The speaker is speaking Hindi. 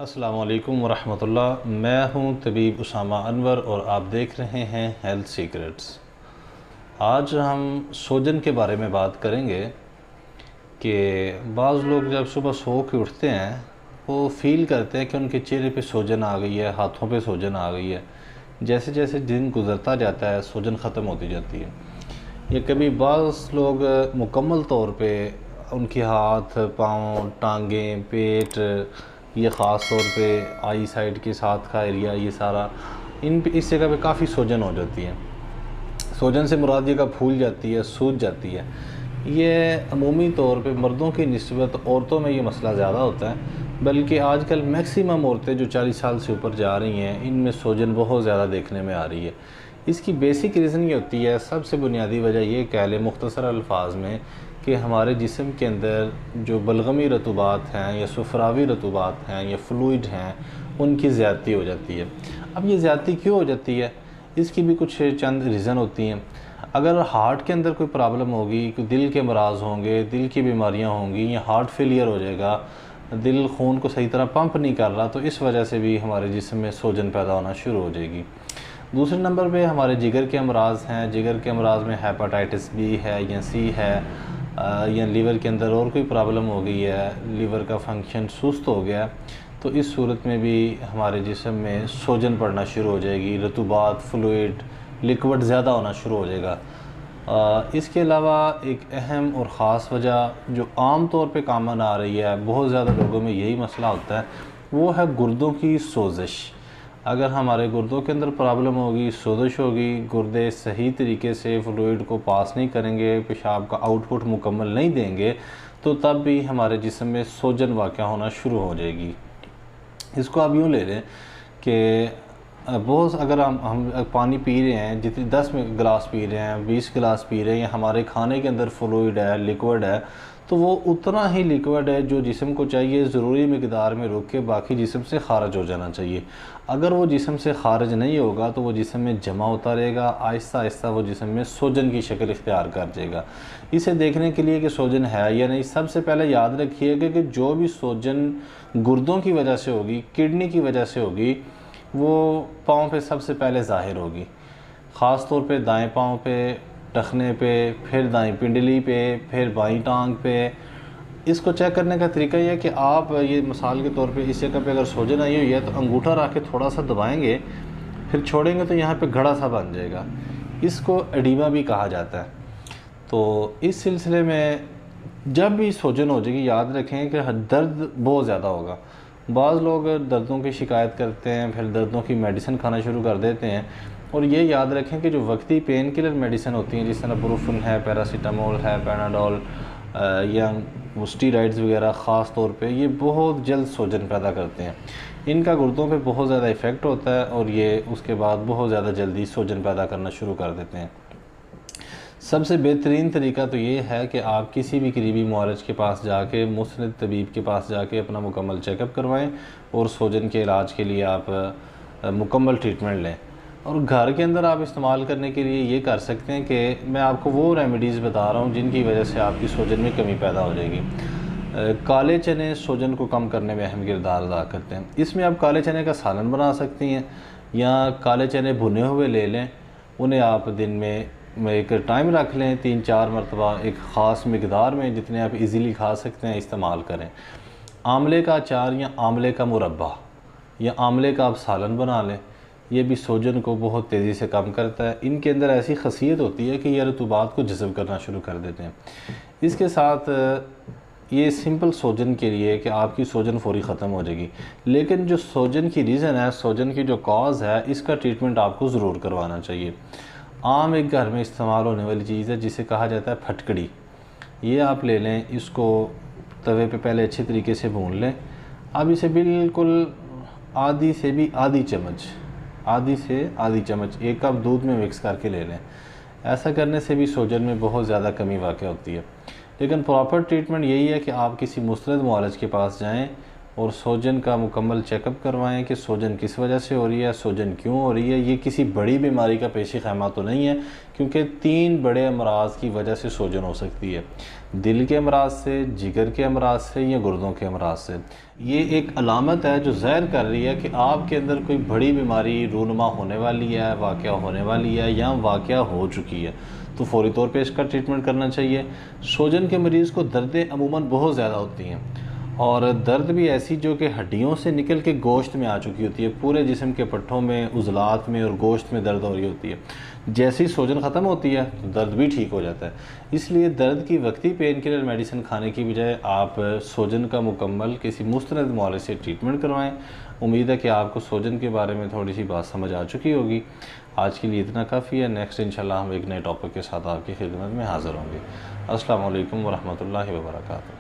अस्सलाम वालेकुम वरहमतुल्लाह। मैं हूं तबीब उसामा अनवर और आप देख रहे हैं हेल्थ सीक्रेट्स। आज हम सोजन के बारे में बात करेंगे कि बाज़ लोग जब सुबह सो के उठते हैं वो फ़ील करते हैं कि उनके चेहरे पे सोजन आ गई है, हाथों पे सोजन आ गई है। जैसे जैसे दिन गुज़रता जाता है सोजन ख़त्म होती जाती है। या कभी बाज़ लोग मुकम्मल तौर पे उनके हाथ, पाँव, टांगें, पेट, ये ख़ास तौर पे आई साइड के साथ का एरिया, ये सारा इन पे इस जगह पे काफ़ी सोजन हो जाती है। सोजन से मुराद ये का फूल जाती है, सूज जाती है। ये अमूमी तौर पे मर्दों की निस्बत औरतों में ये मसला ज़्यादा होता है, बल्कि आजकल मैक्सिमम औरतें जो 40 साल से ऊपर जा रही हैं इनमें सोजन बहुत ज़्यादा देखने में आ रही है। इसकी बेसिक रीज़न ये होती है, सबसे बुनियादी वजह ये कह लें मुख्तसर अल्फाज में, कि हमारे जिस्म के अंदर जो बलगमी रतूबात हैं या सुफरावी रतूबात हैं या फ्लूइड हैं उनकी ज़्यादती हो जाती है। अब ये ज़्यादती क्यों हो जाती है, इसकी भी कुछ चंद रीज़न होती हैं। अगर हार्ट के अंदर कोई प्रॉब्लम होगी, कोई दिल के मराज होंगे, दिल की बीमारियां होंगी या हार्ट फेलियर हो जाएगा, दिल खून को सही तरह पंप नहीं कर रहा, तो इस वजह से भी हमारे जिस्म में सोजन पैदा होना शुरू हो जाएगी। दूसरे नंबर पे हमारे जिगर के अमराज हैं। जिगर के अमराज में हेपाटाइटिस बी है या सी है, या लीवर के अंदर और कोई प्रॉब्लम हो गई है, लीवर का फंक्शन सुस्त हो गया, तो इस सूरत में भी हमारे जिस्म में सोजन पड़ना शुरू हो जाएगी, रतूबात, फ्लूइड, लिक्विड ज़्यादा होना शुरू हो जाएगा। इसके अलावा एक अहम और ख़ास वजह जो आम तौर पे कामन आ रही है, बहुत ज़्यादा लोगों में यही मसला होता है, वो है गुर्दों की सोजिश। अगर हमारे गुर्दों के अंदर प्रॉब्लम होगी, सोजिश होगी, गुर्दे सही तरीके से फ्लूइड को पास नहीं करेंगे, पेशाब का आउटपुट मुकम्मल नहीं देंगे, तो तब भी हमारे जिस्म में सोजन वाक़या होना शुरू हो जाएगी। इसको आप यूँ ले लें कि बहुत अगर हम पानी पी रहे हैं, जितनी 10 गिलास पी रहे हैं, 20 गिलास पी रहे हैं, या हमारे खाने के अंदर फ्लूइड है, लिक्विड है, तो वो उतना ही लिक्विड है जो जिस्म को चाहिए ज़रूरी मिक़दार में रुक के बाकी जिस्म से ख़ारिज हो जाना चाहिए। अगर वो जिस्म से ख़ारिज नहीं होगा तो वो जिस्म में जमा होता रहेगा, आहिस्ता आहिस्ता वो जिस्म में सोजन की शक्ल इख्तियार कर जाएगा। इसे देखने के लिए कि सोजन है या नहीं, सबसे पहले याद रखिएगा कि जो भी सोजन गुर्दों की वजह से होगी, किडनी की वजह से होगी, वो पाँव पे सबसे पहले ज़ाहिर होगी, ख़ास तौर पे दाएं पाँव पे, टखने पे, फिर दाएं पिंडली पे, फिर बाईं टांग पे। इसको चेक करने का तरीका यह है कि आप ये मिसाल के तौर पे इस जगह पे अगर सोजन आई हुई है तो अंगूठा रख के थोड़ा सा दबाएंगे, फिर छोड़ेंगे तो यहाँ पे घड़ा सा बन जाएगा। इसको एडीमा भी कहा जाता है। तो इस सिलसिले में जब भी सोजन हो जाएगी, याद रखें कि दर्द बहुत ज़्यादा होगा। बाज़ लोग दर्दों की शिकायत करते हैं, फिर दर्दों की मेडिसिन खाना शुरू कर देते हैं, और ये याद रखें कि जो वक्ती पेन किलर मेडिसिन होती हैं, जिस तरह ब्रुफेन है, पैरासीटामोल है, पैनाडोल या स्टीरॉइड्स वगैरह, ख़ास तौर पे ये बहुत जल्द सोजन पैदा करते हैं। इनका गुर्दों पे बहुत ज़्यादा इफ़ेक्ट होता है और ये उसके बाद बहुत ज़्यादा जल्दी सोजन पैदा करना शुरू कर देते हैं। सबसे बेहतरीन तरीका तो ये है कि आप किसी भी करीबी मुआलिज के पास जाके, मुस्नद तबीब के पास जाके अपना मुकम्मल चेकअप करवाएं और सोजन के इलाज के लिए आप मुकम्मल ट्रीटमेंट लें। और घर के अंदर आप इस्तेमाल करने के लिए ये कर सकते हैं कि मैं आपको वो रेमेडीज़ बता रहा हूँ जिनकी वजह से आपकी सोजन में कमी पैदा हो जाएगी। काले चने सोजन को कम करने में अहम किरदार अदा करते हैं। इसमें आप काले चने का सालन बना सकती हैं, या काले चने भुने हुए ले लें, उन्हें आप दिन में एक टाइम रख लें, 3-4 मरतबा एक ख़ास मिक़दार में, जितने आप इजीली खा सकते हैं इस्तेमाल करें। आमले का अचार या आमले का मुरब्बा या आमले का आप सालन बना लें, ये भी सोजन को बहुत तेज़ी से कम करता है। इनके अंदर ऐसी ख़ासियत होती है कि ये रतूबात को जज़ब करना शुरू कर देते हैं। इसके साथ ये सिंपल सोजन के लिए कि आपकी सोजन फ़ौरी ख़त्म हो जाएगी, लेकिन जो सोजन की रीज़न है, सोजन की जो कॉज़ है, इसका ट्रीटमेंट आपको ज़रूर करवाना चाहिए। आम एक घर में इस्तेमाल होने वाली चीज़ है जिसे कहा जाता है फटकड़ी। ये आप ले लें, इसको तवे पे पहले अच्छे तरीके से भून लें। अब इसे बिल्कुल आधी से भी आधी चम्मच, आधी से आधी चम्मच 1 कप दूध में मिक्स करके ले लें। ऐसा करने से भी सोजन में बहुत ज़्यादा कमी वाक़ होती है। लेकिन प्रॉपर ट्रीटमेंट यही है कि आप किसी मुस्तनद मुआलिज के पास जाएँ, और सूजन का मुकम्मल चेकअप करवाएं कि सूजन किस वजह से हो रही है, सूजन क्यों हो रही है। ये किसी बड़ी बीमारी का पेशी खैमा तो नहीं है, क्योंकि 3 बड़े अमराज की वजह से सूजन हो सकती है। दिल के अमराज से, जिगर के अमराज से या गुर्दों के अमराज से। ये एक अलामत है जो ज़ाहिर कर रही है कि आपके अंदर कोई बड़ी बीमारी रूनुमा होने वाली है, वाक़या होने वाली है या वाक़या हो चुकी है, तो फ़ौरी तौर पे इसका ट्रीटमेंट करना चाहिए। सूजन के मरीज़ को दर्दें अमूमन बहुत ज़्यादा होती हैं, और दर्द भी ऐसी जो कि हड्डियों से निकल के गोश्त में आ चुकी होती है। पूरे जिस्म के पट्ठों में, उज़लात में और गोश्त में दर्द हो रही होती है। जैसे ही सूजन ख़त्म होती है तो दर्द भी ठीक हो जाता है। इसलिए दर्द की वक्ती पेन किलर मेडिसिन खाने की बजाय आप सूजन का मुकम्मल किसी मुस्तनद मुआलिज से ट्रीटमेंट करवाएं। उम्मीद है कि आपको सूजन के बारे में थोड़ी सी बात समझ आ चुकी होगी। आज के लिए इतना काफ़ी है। नेक्स्ट इंशाल्लाह हम एक नए टॉपिक के साथ आपकी खिदमत में हाज़िर होंगे। अस्सलाम वालेकुम वरहमतुल्लाहि वबरकातुहू।